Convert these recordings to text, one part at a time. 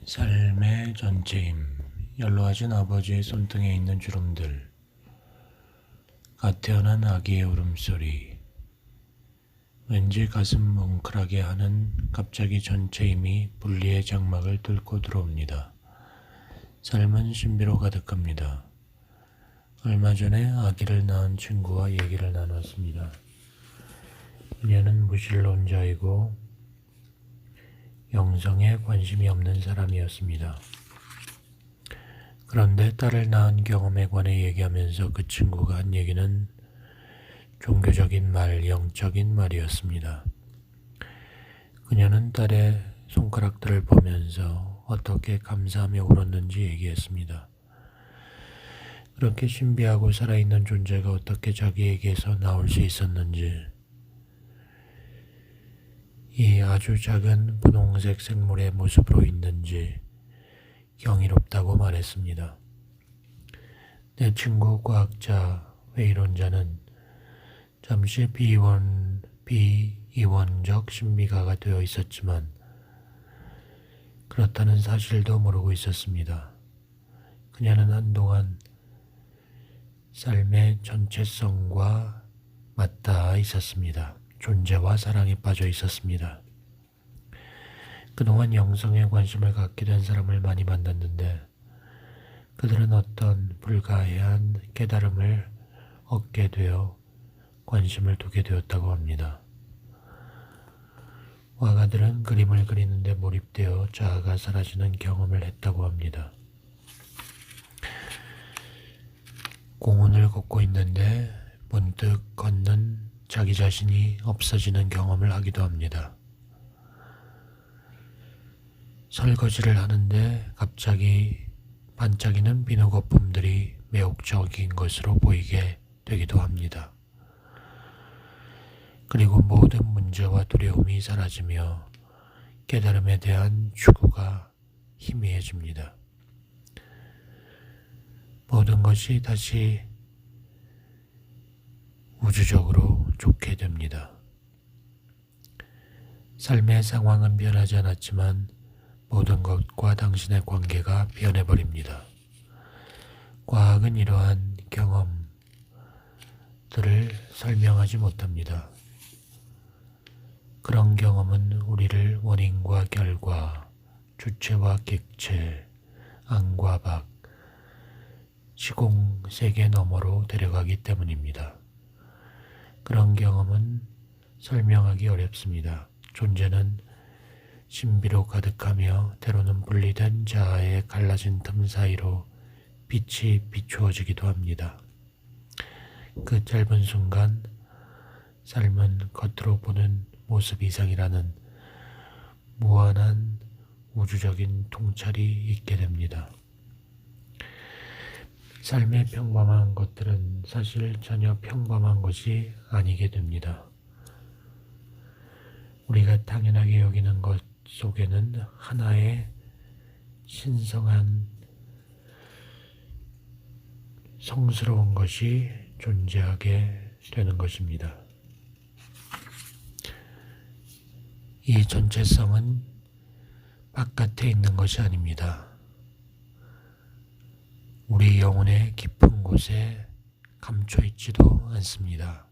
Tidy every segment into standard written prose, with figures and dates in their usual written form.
삶의 전체임. 연로하신 아버지의 손등에 있는 주름들, 갓 태어난 아기의 울음소리, 왠지 가슴 뭉클하게 하는 갑자기 전체임이 분리의 장막을 뚫고 들어옵니다. 삶은 신비로 가득합니다. 얼마 전에 아기를 낳은 친구와 얘기를 나눴습니다. 그녀는 무신론자이고 영성에 관심이 없는 사람이었습니다. 그런데 딸을 낳은 경험에 관해 얘기하면서 그 친구가 한 얘기는 종교적인 말, 영적인 말이었습니다. 그녀는 딸의 손가락들을 보면서 어떻게 감사하며 울었는지 얘기했습니다. 그렇게 신비하고 살아있는 존재가 어떻게 자기에게서 나올 수 있었는지, 이 아주 작은 분홍색 생물의 모습으로 있는지 경이롭다고 말했습니다. 내 친구 과학자, 회의론자는 잠시 비이원적 신비가가 되어 있었지만 그렇다는 사실도 모르고 있었습니다. 그녀는 한동안 삶의 전체성과 맞닿아 있었습니다. 존재와 사랑에 빠져 있었습니다. 그동안 영성에 관심을 갖게 된 사람을 많이 만났는데 그들은 어떤 불가해한 깨달음을 얻게 되어 관심을 두게 되었다고 합니다. 화가들은 그림을 그리는데 몰입되어 자아가 사라지는 경험을 했다고 합니다. 공원을 걷고 있는데 문득 걷는 자기 자신이 없어지는 경험을 하기도 합니다. 설거지를 하는데 갑자기 반짝이는 비누 거품들이 매혹적인 것으로 보이게 되기도 합니다. 그리고 모든 문제와 두려움이 사라지며 깨달음에 대한 추구가 희미해집니다. 모든 것이 다시 우주적으로 좋게 됩니다. 삶의 상황은 변하지 않았지만 모든 것과 당신의 관계가 변해버립니다. 과학은 이러한 경험들을 설명하지 못합니다. 그런 경험은 우리를 원인과 결과, 주체와 객체, 안과 밖, 시공 세계 너머로 데려가기 때문입니다. 그런 경험은 설명하기 어렵습니다. 존재는 신비로 가득하며 때로는 분리된 자아의 갈라진 틈 사이로 빛이 비추어지기도 합니다. 그 짧은 순간 삶은 겉으로 보는 모습 이상이라는 무한한 우주적인 통찰이 있게 됩니다. 삶의 평범한 것들은 사실 전혀 평범한 것이 아니게 됩니다. 우리가 당연하게 여기는 것 속에는 하나의 신성한 성스러운 것이 존재하게 되는 것입니다. 이 전체성은 바깥에 있는 것이 아닙니다. 우리 영혼의 깊은 곳에 감춰 있지도 않습니다.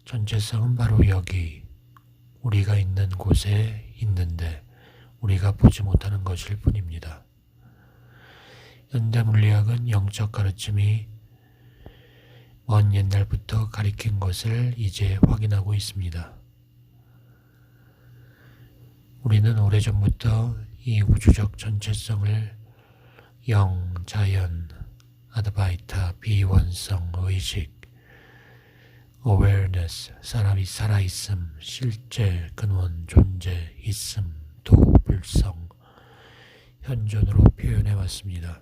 전체성은 바로 여기, 우리가 있는 곳에 있는데 우리가 보지 못하는 것일 뿐입니다. 현대물리학은 영적 가르침이 먼 옛날부터 가리킨 것을 이제 확인하고 있습니다. 우리는 오래전부터 이 우주적 전체성을 영, 자연, 아드바이타, 비원성, 의식, awareness, 사람이 살아있음, 실제, 근원, 존재, 있음, 도, 불성, 현존으로 표현해왔습니다.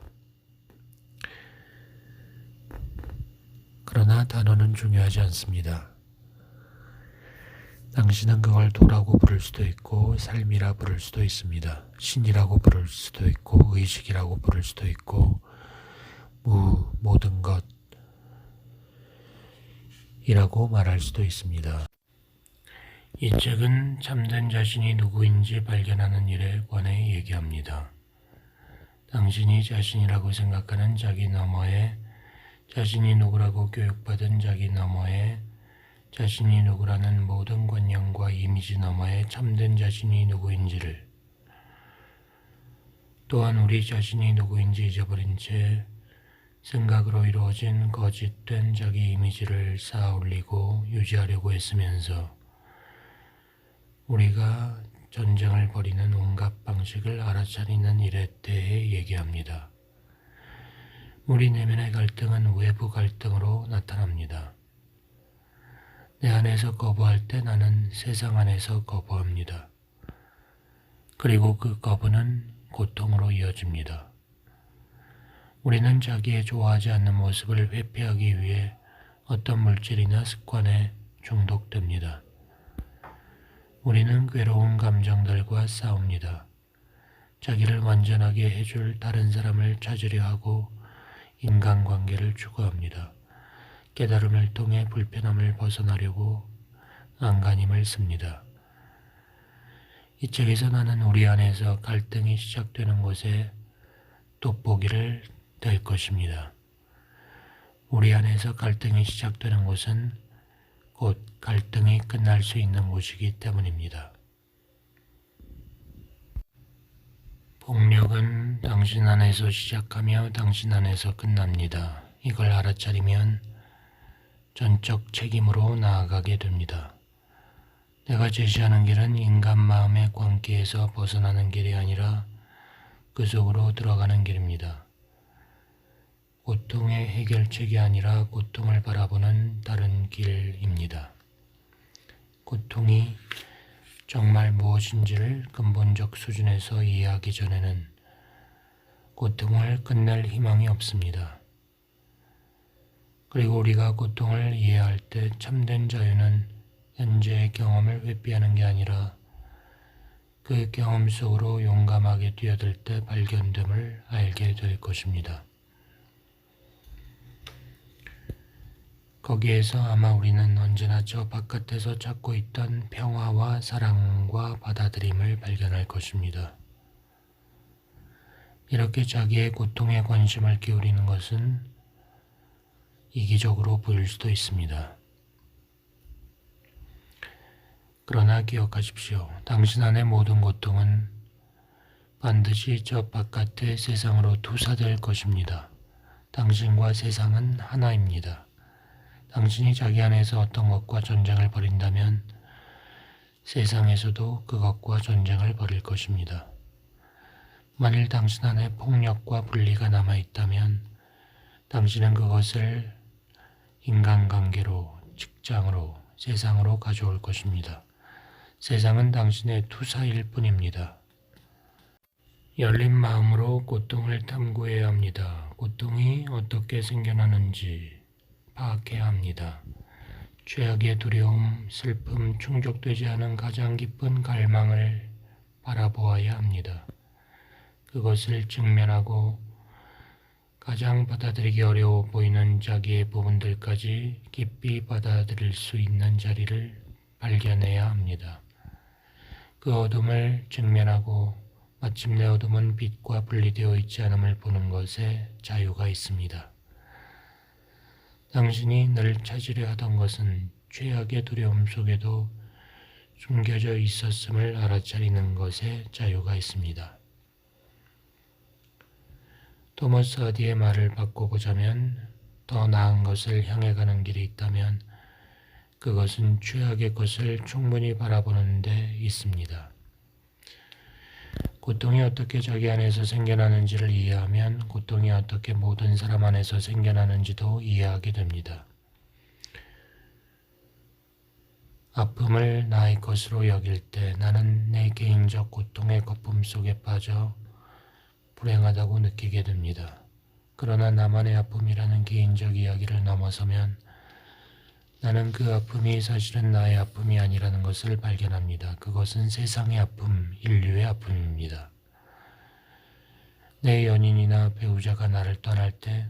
그러나 단어는 중요하지 않습니다. 당신은 그걸 도라고 부를 수도 있고 삶이라 부를 수도 있습니다. 신이라고 부를 수도 있고 의식이라고 부를 수도 있고 모든 것이라고 말할 수도 있습니다. 이 책은 참된 자신이 누구인지 발견하는 일에 관해 얘기합니다. 당신이 자신이라고 생각하는 자기 너머에, 자신이 누구라고 교육받은 자기 너머에, 자신이 누구라는 모든 관념과 이미지 너머에 참된 자신이 누구인지를, 또한 우리 자신이 누구인지 잊어버린 채 생각으로 이루어진 거짓된 자기 이미지를 쌓아 올리고 유지하려고 했으면서 우리가 전쟁을 벌이는 온갖 방식을 알아차리는 일에 대해 얘기합니다. 우리 내면의 갈등은 외부 갈등으로 나타납니다. 내 안에서 거부할 때 나는 세상 안에서 거부합니다. 그리고 그 거부는 고통으로 이어집니다. 우리는 자기의 좋아하지 않는 모습을 회피하기 위해 어떤 물질이나 습관에 중독됩니다. 우리는 괴로운 감정들과 싸웁니다. 자기를 완전하게 해줄 다른 사람을 찾으려 하고 인간관계를 추구합니다. 깨달음을 통해 불편함을 벗어나려고 안간힘을 씁니다. 이 책에서 나는 우리 안에서 갈등이 시작되는 곳에 돋보기를 될 것입니다. 우리 안에서 갈등이 시작되는 곳은 곧 갈등이 끝날 수 있는 곳이기 때문입니다. 폭력은 당신 안에서 시작하며 당신 안에서 끝납니다. 이걸 알아차리면 전적 책임으로 나아가게 됩니다. 내가 제시하는 길은 인간 마음의 광기에서 벗어나는 길이 아니라 그 속으로 들어가는 길입니다. 고통의 해결책이 아니라 고통을 바라보는 다른 길입니다. 고통이 정말 무엇인지를 근본적 수준에서 이해하기 전에는 고통을 끝낼 희망이 없습니다. 그리고 우리가 고통을 이해할 때 참된 자유는 현재의 경험을 회피하는 게 아니라 그 경험 속으로 용감하게 뛰어들 때 발견됨을 알게 될 것입니다. 거기에서 아마 우리는 언제나 저 바깥에서 찾고 있던 평화와 사랑과 받아들임을 발견할 것입니다. 이렇게 자기의 고통에 관심을 기울이는 것은 이기적으로 보일 수도 있습니다. 그러나 기억하십시오. 당신 안의 모든 고통은 반드시 저 바깥의 세상으로 투사될 것입니다. 당신과 세상은 하나입니다. 당신이 자기 안에서 어떤 것과 전쟁을 벌인다면 세상에서도 그것과 전쟁을 벌일 것입니다. 만일 당신 안에 폭력과 분리가 남아있다면 당신은 그것을 인간관계로, 직장으로, 세상으로 가져올 것입니다. 세상은 당신의 투사일 뿐입니다. 열린 마음으로 고통을 탐구해야 합니다. 고통이 어떻게 생겨나는지 파악해야 합니다. 죄악의 두려움, 슬픔, 충족되지 않은 가장 깊은 갈망을 바라보아야 합니다. 그것을 직면하고 가장 받아들이기 어려워 보이는 자기의 부분들까지 깊이 받아들일 수 있는 자리를 발견해야 합니다. 그 어둠을 직면하고 마침내 어둠은 빛과 분리되어 있지 않음을 보는 것에 자유가 있습니다. 당신이 늘 찾으려 하던 것은 죄악의 두려움 속에도 숨겨져 있었음을 알아차리는 것에 자유가 있습니다. 토머스 하디의 말을 바꿔보자면 더 나은 것을 향해 가는 길이 있다면 그것은 죄악의 것을 충분히 바라보는 데 있습니다. 고통이 어떻게 자기 안에서 생겨나는지를 이해하면 고통이 어떻게 모든 사람 안에서 생겨나는지도 이해하게 됩니다. 아픔을 나의 것으로 여길 때 나는 내 개인적 고통의 거품 속에 빠져 불행하다고 느끼게 됩니다. 그러나 나만의 아픔이라는 개인적 이야기를 넘어서면 나는 그 아픔이 사실은 나의 아픔이 아니라는 것을 발견합니다. 그것은 세상의 아픔, 인류의 아픔입니다. 내 연인이나 배우자가 나를 떠날 때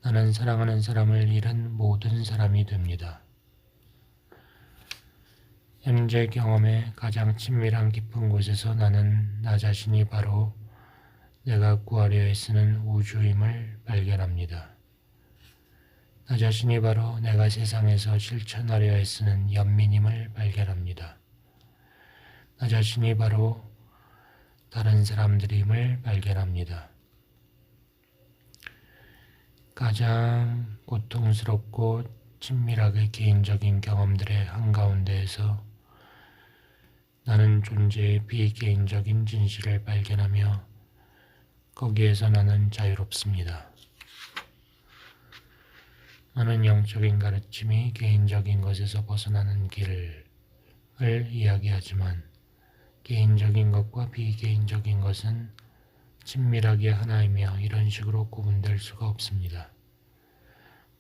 나는 사랑하는 사람을 잃은 모든 사람이 됩니다. 현재 경험의 가장 친밀한 깊은 곳에서 나는 나 자신이 바로 내가 구하려 애쓰는 우주임을 발견합니다. 나 자신이 바로 내가 세상에서 실천하려 애쓰는 연민임을 발견합니다. 나 자신이 바로 다른 사람들임을 발견합니다. 가장 고통스럽고 친밀하게 개인적인 경험들의 한가운데에서 나는 존재의 비개인적인 진실을 발견하며 거기에서 나는 자유롭습니다. 나는 영적인 가르침이 개인적인 것에서 벗어나는 길을 이야기하지만 개인적인 것과 비개인적인 것은 친밀하게 하나이며 이런 식으로 구분될 수가 없습니다.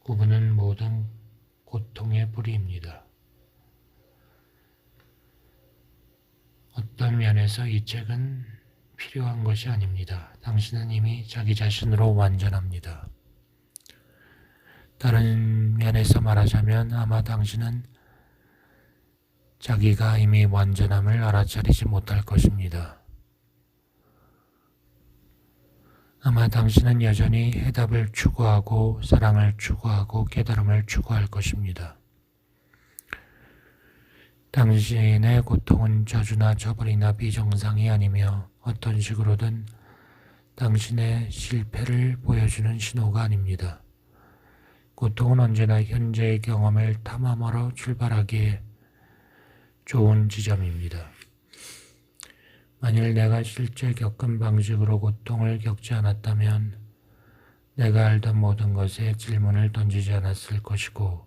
구분은 모든 고통의 뿌리입니다. 어떤 면에서 이 책은 필요한 것이 아닙니다. 당신은 이미 자기 자신으로 완전합니다. 다른 면에서 말하자면 아마 당신은 자기가 이미 완전함을 알아차리지 못할 것입니다. 아마 당신은 여전히 해답을 추구하고 사랑을 추구하고 깨달음을 추구할 것입니다. 당신의 고통은 저주나 처벌이나 비정상이 아니며 어떤 식으로든 당신의 실패를 보여주는 신호가 아닙니다. 고통은 언제나 현재의 경험을 탐험하러 출발하기에 좋은 지점입니다. 만일 내가 실제 겪은 방식으로 고통을 겪지 않았다면 내가 알던 모든 것에 질문을 던지지 않았을 것이고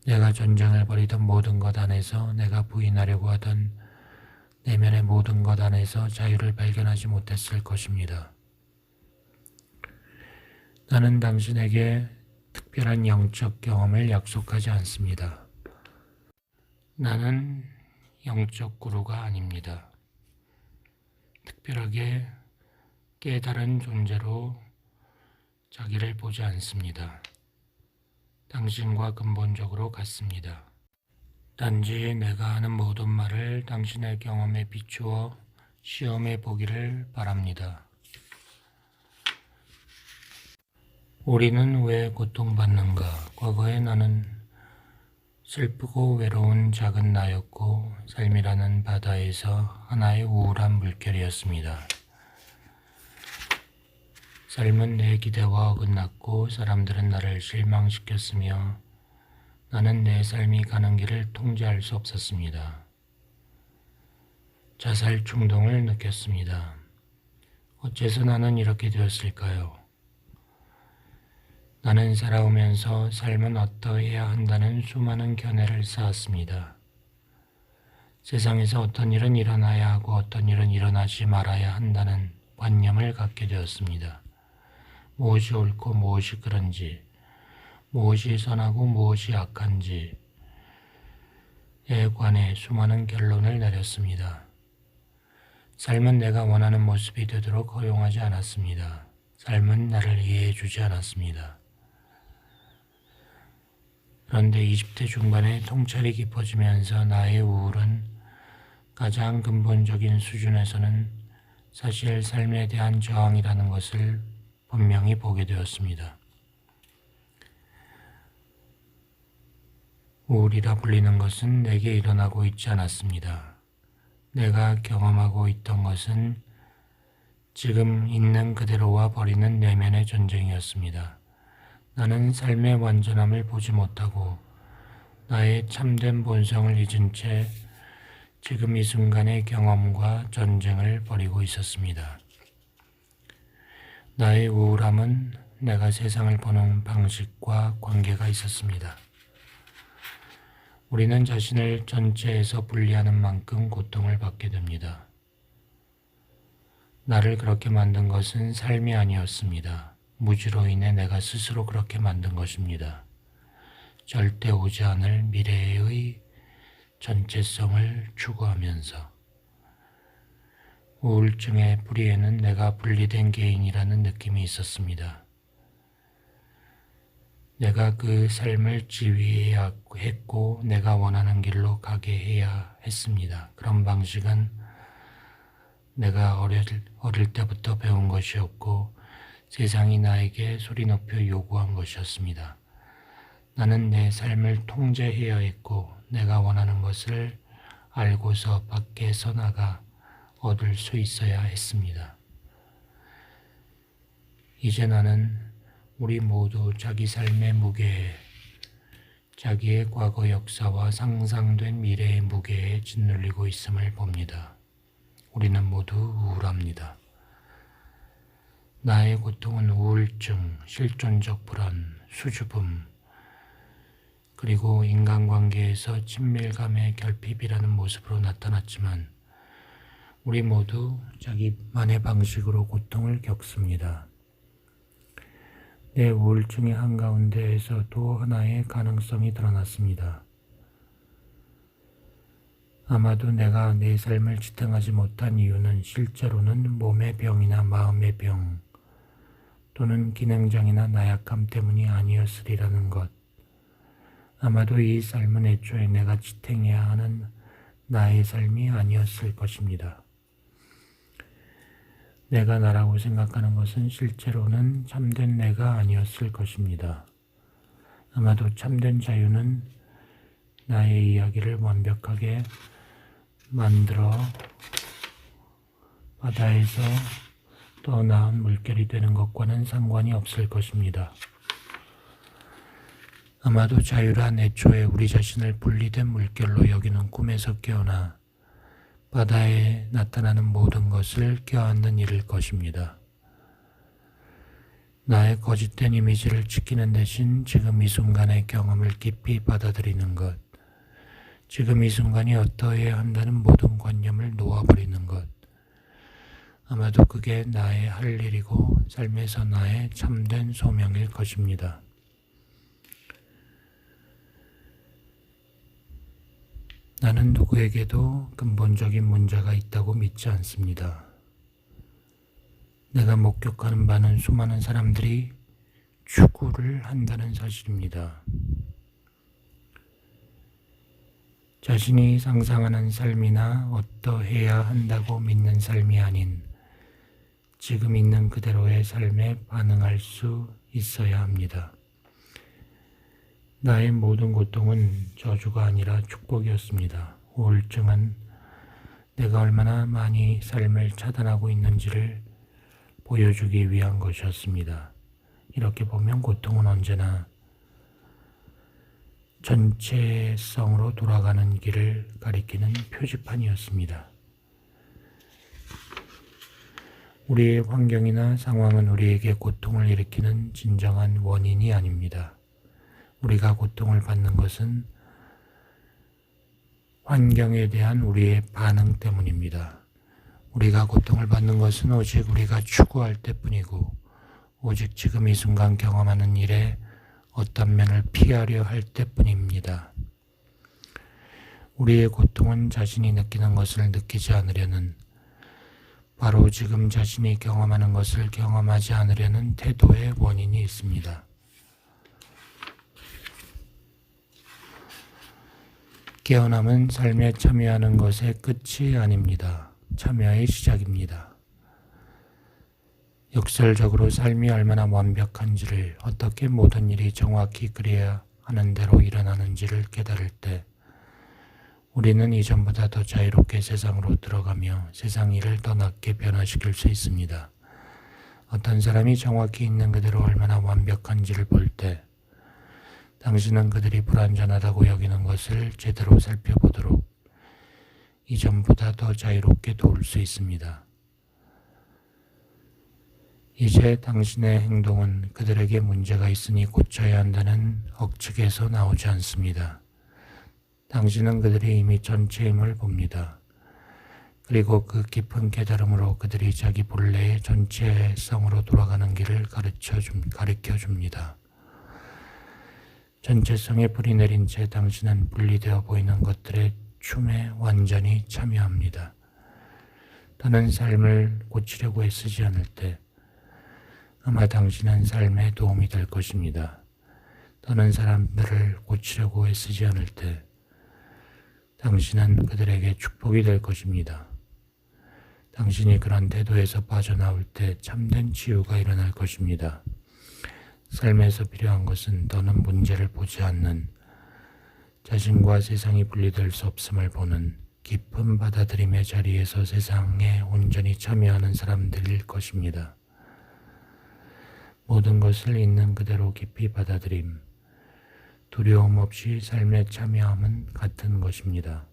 내가 전쟁을 벌이던 모든 것 안에서 내가 부인하려고 하던 내면의 모든 것 안에서 자유를 발견하지 못했을 것입니다. 나는 당신에게 특별한 영적 경험을 약속하지 않습니다. 나는 영적 구루가 아닙니다. 특별하게 깨달은 존재로 자기를 보지 않습니다. 당신과 근본적으로 같습니다. 단지 내가 하는 모든 말을 당신의 경험에 비추어 시험해 보기를 바랍니다. 우리는 왜 고통받는가? 과거에 나는 슬프고 외로운 작은 나였고 삶이라는 바다에서 하나의 우울한 물결이었습니다. 삶은 내 기대와 어긋났고 사람들은 나를 실망시켰으며 나는 내 삶이 가는 길을 통제할 수 없었습니다. 자살 충동을 느꼈습니다. 어째서 나는 이렇게 되었을까요? 나는 살아오면서 삶은 어떠해야 한다는 수많은 견해를 쌓았습니다. 세상에서 어떤 일은 일어나야 하고 어떤 일은 일어나지 말아야 한다는 관념을 갖게 되었습니다. 무엇이 옳고 무엇이 그른지, 무엇이 선하고 무엇이 악한지에 관해 수많은 결론을 내렸습니다. 삶은 내가 원하는 모습이 되도록 허용하지 않았습니다. 삶은 나를 이해해 주지 않았습니다. 그런데 20대 중반에 통찰이 깊어지면서 나의 우울은 가장 근본적인 수준에서는 사실 삶에 대한 저항이라는 것을 분명히 보게 되었습니다. 우울이라 불리는 것은 내게 일어나고 있지 않았습니다. 내가 경험하고 있던 것은 지금 있는 그대로와 버리는 내면의 전쟁이었습니다. 나는 삶의 완전함을 보지 못하고 나의 참된 본성을 잊은 채 지금 이 순간의 경험과 전쟁을 벌이고 있었습니다. 나의 우울함은 내가 세상을 보는 방식과 관계가 있었습니다. 우리는 자신을 전체에서 분리하는 만큼 고통을 받게 됩니다. 나를 그렇게 만든 것은 삶이 아니었습니다. 무지로 인해 내가 스스로 그렇게 만든 것입니다. 절대 오지 않을 미래의 전체성을 추구하면서 우울증의 뿌리에는 내가 분리된 개인이라는 느낌이 있었습니다. 내가 그 삶을 지휘해야 했고 내가 원하는 길로 가게 해야 했습니다. 그런 방식은 내가 어릴 때부터 배운 것이었고 세상이 나에게 소리 높여 요구한 것이었습니다. 나는 내 삶을 통제해야 했고 내가 원하는 것을 알고서 밖에서 나가 얻을 수 있어야 했습니다. 이제 나는 우리 모두 자기 삶의 무게에, 자기의 과거 역사와 상상된 미래의 무게에 짓눌리고 있음을 봅니다. 우리는 모두 우울합니다. 나의 고통은 우울증, 실존적 불안, 수줍음, 그리고 인간관계에서 친밀감의 결핍이라는 모습으로 나타났지만 우리 모두 자기만의 방식으로 고통을 겪습니다. 내 우울증의 한가운데에서 또 하나의 가능성이 드러났습니다. 아마도 내가 내 삶을 지탱하지 못한 이유는 실제로는 몸의 병이나 마음의 병 또는 기능장애나 나약함 때문이 아니었으리라는 것. 아마도 이 삶은 애초에 내가 지탱해야 하는 나의 삶이 아니었을 것입니다. 내가 나라고 생각하는 것은 실제로는 참된 내가 아니었을 것입니다. 아마도 참된 자유는 나의 이야기를 완벽하게 만들어 바다에서 더 나은 물결이 되는 것과는 상관이 없을 것입니다. 아마도 자유란 애초에 우리 자신을 분리된 물결로 여기는 꿈에서 깨어나 바다에 나타나는 모든 것을 껴안는 일일 것입니다. 나의 거짓된 이미지를 지키는 대신 지금 이 순간의 경험을 깊이 받아들이는 것, 지금 이 순간이 어떠해야 한다는 모든 관념을 놓아버리는 것, 아마도 그게 나의 할 일이고 삶에서 나의 참된 소명일 것입니다. 나는 누구에게도 근본적인 문제가 있다고 믿지 않습니다. 내가 목격하는 바는 수많은 사람들이 추구를 한다는 사실입니다. 자신이 상상하는 삶이나 어떠해야 한다고 믿는 삶이 아닌 지금 있는 그대로의 삶에 반응할 수 있어야 합니다. 나의 모든 고통은 저주가 아니라 축복이었습니다. 우울증은 내가 얼마나 많이 삶을 차단하고 있는지를 보여주기 위한 것이었습니다. 이렇게 보면 고통은 언제나 전체성으로 돌아가는 길을 가리키는 표지판이었습니다. 우리의 환경이나 상황은 우리에게 고통을 일으키는 진정한 원인이 아닙니다. 우리가 고통을 받는 것은 환경에 대한 우리의 반응 때문입니다. 우리가 고통을 받는 것은 오직 우리가 추구할 때뿐이고 오직 지금 이 순간 경험하는 일에 어떤 면을 피하려 할 때뿐입니다. 우리의 고통은 자신이 느끼는 것을 느끼지 않으려는, 바로 지금 자신이 경험하는 것을 경험하지 않으려는 태도의 원인이 있습니다. 깨어남은 삶에 참여하는 것의 끝이 아닙니다. 참여의 시작입니다. 역설적으로 삶이 얼마나 완벽한지를, 어떻게 모든 일이 정확히 그래야 하는 대로 일어나는지를 깨달을 때 우리는 이전보다 더 자유롭게 세상으로 들어가며 세상 일을 더 낫게 변화시킬 수 있습니다. 어떤 사람이 정확히 있는 그대로 얼마나 완벽한지를 볼 때 당신은 그들이 불완전하다고 여기는 것을 제대로 살펴보도록 이전보다 더 자유롭게 도울 수 있습니다. 이제 당신의 행동은 그들에게 문제가 있으니 고쳐야 한다는 억측에서 나오지 않습니다. 당신은 그들이 이미 전체 힘을 봅니다. 그리고 그 깊은 깨달음으로 그들이 자기 본래의 전체성으로 돌아가는 길을 가르쳐 줍니다. 전체성에 불이 내린 채 당신은 분리되어 보이는 것들의 춤에 완전히 참여합니다. 더는 삶을 고치려고 애쓰지 않을 때 아마 당신은 삶에 도움이 될 것입니다. 더는 사람들을 고치려고 애쓰지 않을 때 당신은 그들에게 축복이 될 것입니다. 당신이 그런 태도에서 빠져나올 때 참된 치유가 일어날 것입니다. 삶에서 필요한 것은 더는 문제를 보지 않는, 자신과 세상이 분리될 수 없음을 보는 깊은 받아들임의 자리에서 세상에 온전히 참여하는 사람들일 것입니다. 모든 것을 있는 그대로 깊이 받아들임, 두려움 없이 삶에 참여함은 같은 것입니다.